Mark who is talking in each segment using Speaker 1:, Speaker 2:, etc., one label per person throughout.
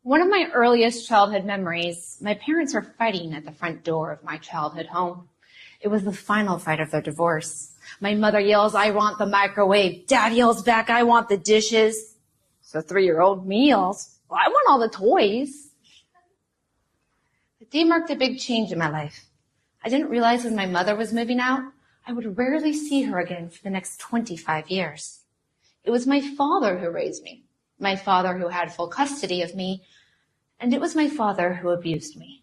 Speaker 1: One of my earliest childhood memories, my parents were fighting at the front door of my childhood home. It was the final fight of their divorce. My mother yells, "I want the microwave." Dad yells back, "I want the dishes." So 3-year-old me yells, "Well, I want all the toys." The day marked a big change in my life. I didn't realize when my mother was moving out, I would rarely see her again for the next 25 years. It was my father who raised me, my father who had full custody of me, and it was my father who abused me.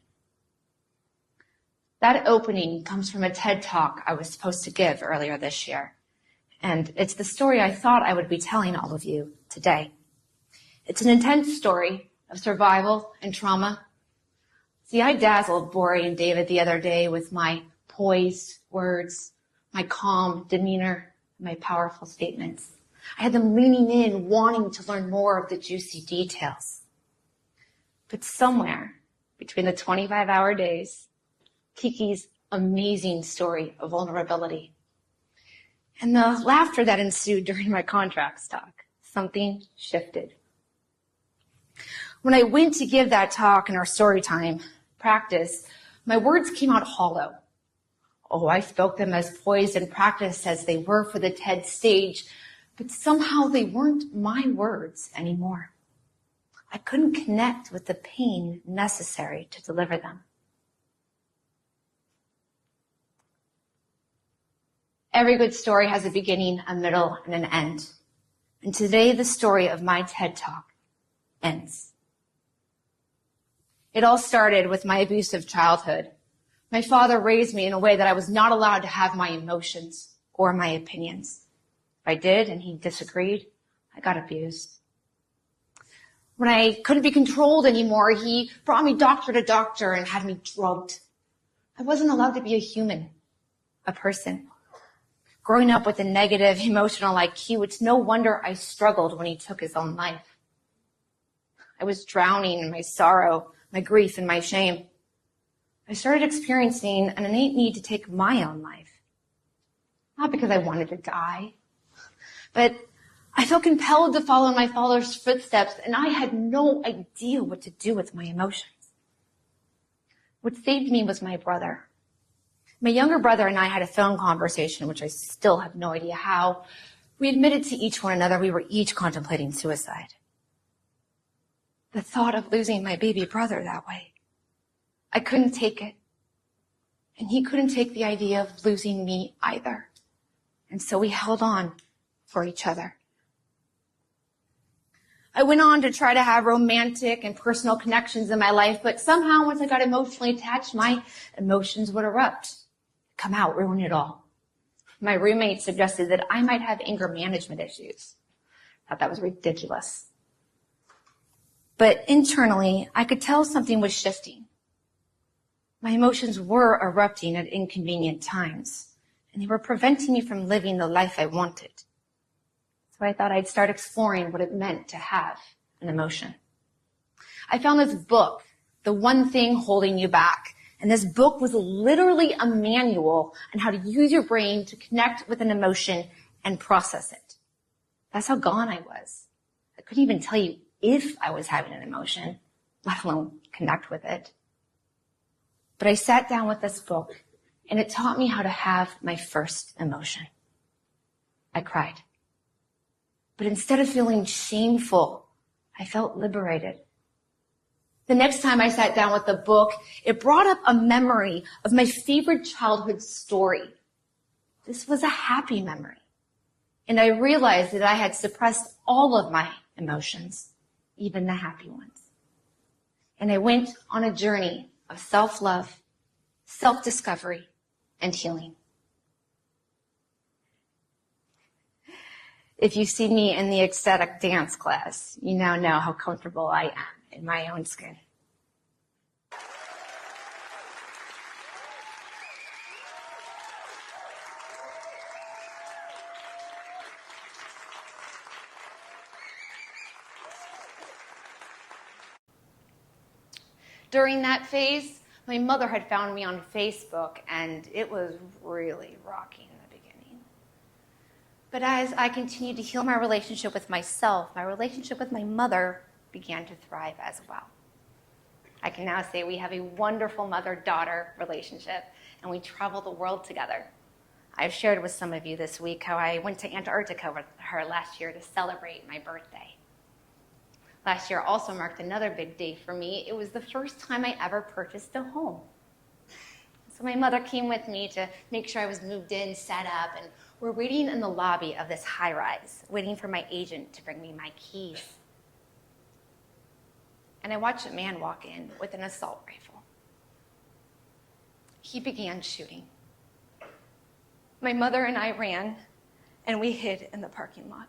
Speaker 1: That opening comes from a TED Talk I was supposed to give earlier this year, and it's the story I thought I would be telling all of you today. It's an intense story of survival and trauma. See, I dazzled Bori and David the other day with my poised words, my calm demeanor, my powerful statements. I had them leaning in, wanting to learn more of the juicy details. But somewhere between the 25-hour days, Kiki's amazing story of vulnerability, and the laughter that ensued during my contracts talk, something shifted. When I went to give that talk in our story time practice, my words came out hollow. Oh, I spoke them as poised and practiced as they were for the TED stage, but somehow they weren't my words anymore. I couldn't connect with the pain necessary to deliver them. Every good story has a beginning, a middle, and an end. And today the story of my TED Talk ends. It all started with my abusive childhood. My father raised me in a way that I was not allowed to have my emotions or my opinions. If I did and he disagreed, I got abused. When I couldn't be controlled anymore, he brought me doctor to doctor and had me drugged. I wasn't allowed to be a human, a person. Growing up with a negative emotional IQ, it's no wonder I struggled when he took his own life. I was drowning in my sorrow, my grief, and my shame. I started experiencing an innate need to take my own life. Not because I wanted to die, but I felt compelled to follow in my father's footsteps, and I had no idea what to do with my emotions. What saved me was my brother. My younger brother and I had a phone conversation, which I still have no idea how. We admitted to each one another we were each contemplating suicide. The thought of losing my baby brother that way, I couldn't take it. And he couldn't take the idea of losing me either. And so we held on for each other. I went on to try to have romantic and personal connections in my life, but somehow once I got emotionally attached, my emotions would erupt, come out, ruin it all. My roommate suggested that I might have anger management issues. I thought that was ridiculous. But internally, I could tell something was shifting. My emotions were erupting at inconvenient times, and they were preventing me from living the life I wanted. So I thought I'd start exploring what it meant to have an emotion. I found this book, The One Thing Holding You Back. And this book was literally a manual on how to use your brain to connect with an emotion and process it. That's how gone I was. I couldn't even tell you if I was having an emotion, let alone connect with it. But I sat down with this book, and it taught me how to have my first emotion. I cried. But instead of feeling shameful, I felt liberated. The next time I sat down with the book, it brought up a memory of my favorite childhood story. This was a happy memory. And I realized that I had suppressed all of my emotions, even the happy ones. And I went on a journey of self-love, self-discovery, and healing. If you see me in the ecstatic dance class, you now know how comfortable I am in my own skin. During that phase, my mother had found me on Facebook, and it was really rocky in the beginning. But as I continued to heal my relationship with myself, my relationship with my mother, began to thrive as well. I can now say we have a wonderful mother-daughter relationship, and we travel the world together. I've shared with some of you this week how I went to Antarctica with her last year to celebrate my birthday. Last year also marked another big day for me. It was the first time I ever purchased a home. So my mother came with me to make sure I was moved in, set up, and we're waiting in the lobby of this high-rise, waiting for my agent to bring me my keys. And I watched a man walk in with an assault rifle. He began shooting. My mother and I ran, and we hid in the parking lot.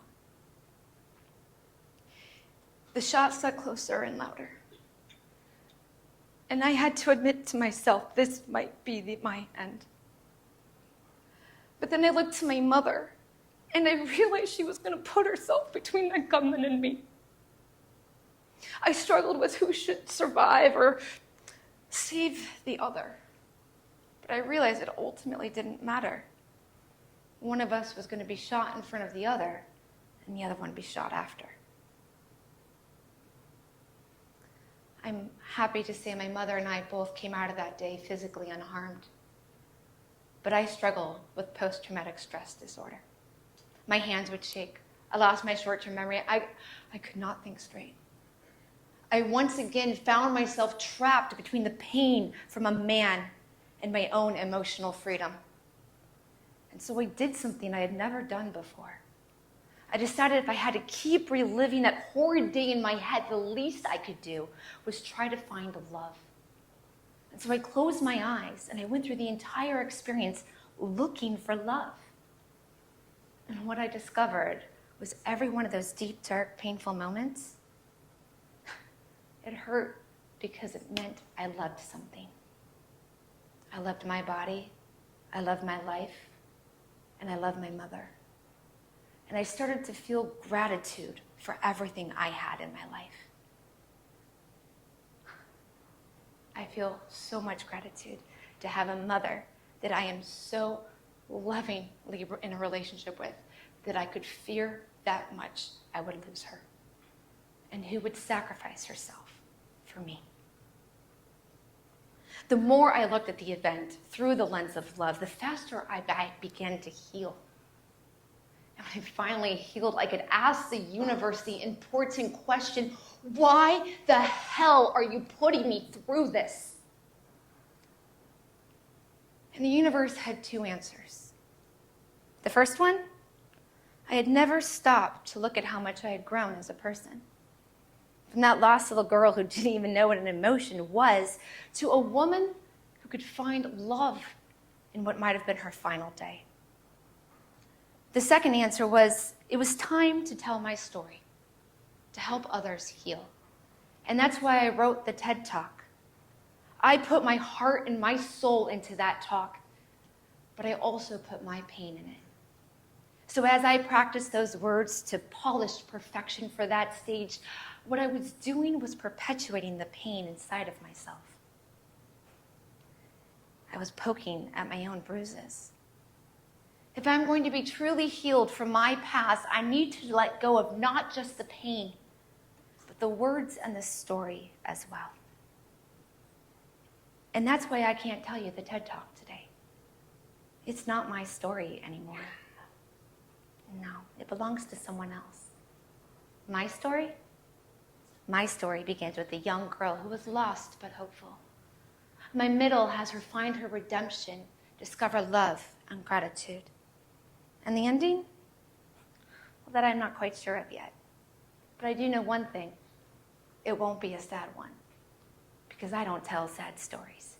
Speaker 1: The shots got closer and louder. And I had to admit to myself, this might be my end. But then I looked to my mother, and I realized she was going to put herself between that gunman and me. I struggled with who should survive or save the other. But I realized it ultimately didn't matter. One of us was going to be shot in front of the other, and the other one be shot after. I'm happy to say my mother and I both came out of that day physically unharmed. But I struggle with post-traumatic stress disorder. My hands would shake. I lost my short-term memory. I could not think straight. I once again found myself trapped between the pain from a man and my own emotional freedom. And so I did something I had never done before. I decided if I had to keep reliving that horrid day in my head, the least I could do was try to find love. And so I closed my eyes and I went through the entire experience looking for love. And what I discovered was every one of those deep, dark, painful moments, it hurt because it meant I loved something. I loved my body, I loved my life, and I loved my mother. And I started to feel gratitude for everything I had in my life. I feel so much gratitude to have a mother that I am so lovingly in a relationship with that I could fear that much I would lose her, and who would sacrifice herself for me. The more I looked at the event through the lens of love, the faster I began to heal. And when I finally healed, I could ask the universe the important question, why the hell are you putting me through this? And the universe had two answers. The first one, I had never stopped to look at how much I had grown as a person. From that lost little girl who didn't even know what an emotion was, to a woman who could find love in what might have been her final day. The second answer was, it was time to tell my story, to help others heal. And that's why I wrote the TED Talk. I put my heart and my soul into that talk, but I also put my pain in it. So as I practiced those words to polish perfection for that stage, what I was doing was perpetuating the pain inside of myself. I was poking at my own bruises. If I'm going to be truly healed from my past, I need to let go of not just the pain, but the words and the story as well. And that's why I can't tell you the TED Talk today. It's not my story anymore. No, it belongs to someone else. My story? My story begins with a young girl who was lost but hopeful. My middle has her find her redemption, discover love and gratitude. And the ending? Well, that I'm not quite sure of yet. But I do know one thing. It won't be a sad one, because I don't tell sad stories.